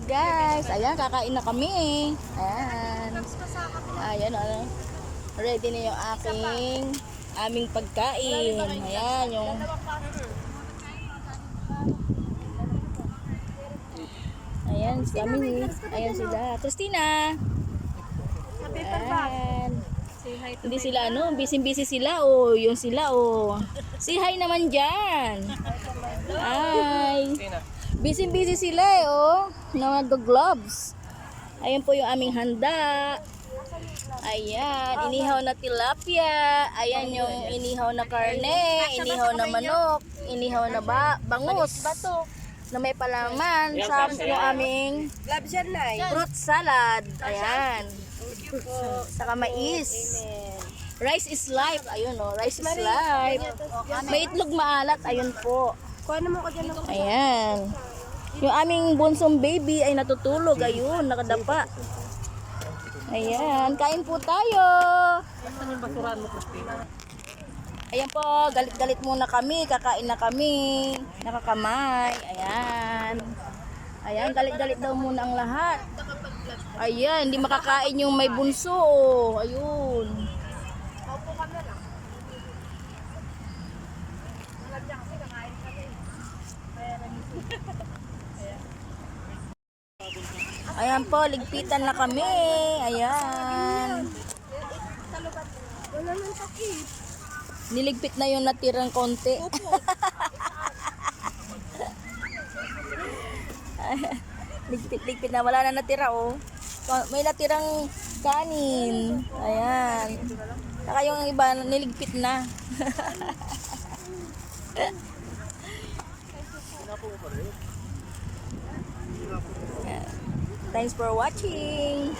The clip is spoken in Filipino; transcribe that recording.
guys. Ayan, kakain na kami. Ayan. Ayan, ano. Ready na yung aming pagkain. Ayan, yung... Ayan, kami. Ayan sila. Christina. Ayan. Hindi sila, ano, busy-busy sila. Oh, yung sila, oh. Say hi naman dyan. Hi. Busy-busy sila, oh. Na nag-gloves. Ayan po yung aming handa. Ayan, inihaw na tilapia. Ayan yung inihaw na karne, inihaw na manok, inihaw na bangus na may palaman sa yung aming fruit salad. Ayan. Saka mais. Rice is life. Ayun, oh, rice is life. May itlog maalat. Ayun po. Ayan. Yung aming bunsong baby ay natutulog. Ayun, nakadapa. Ayan, kain po tayo. Ayan po, galit-galit muna kami. Kakain na kami. Nakakamay. Ayan. Ayan, galit-galit daw muna ang lahat. Ayan, hindi makakain yung may bunso. Ayun. Ayan po, ligpitan na kami. Ayan. Niligpit na yung natirang konti. Ligpit na, wala na natira, oh. May natirang kanin. Ayan. Saka yung iba niligpit na. Thanks for watching.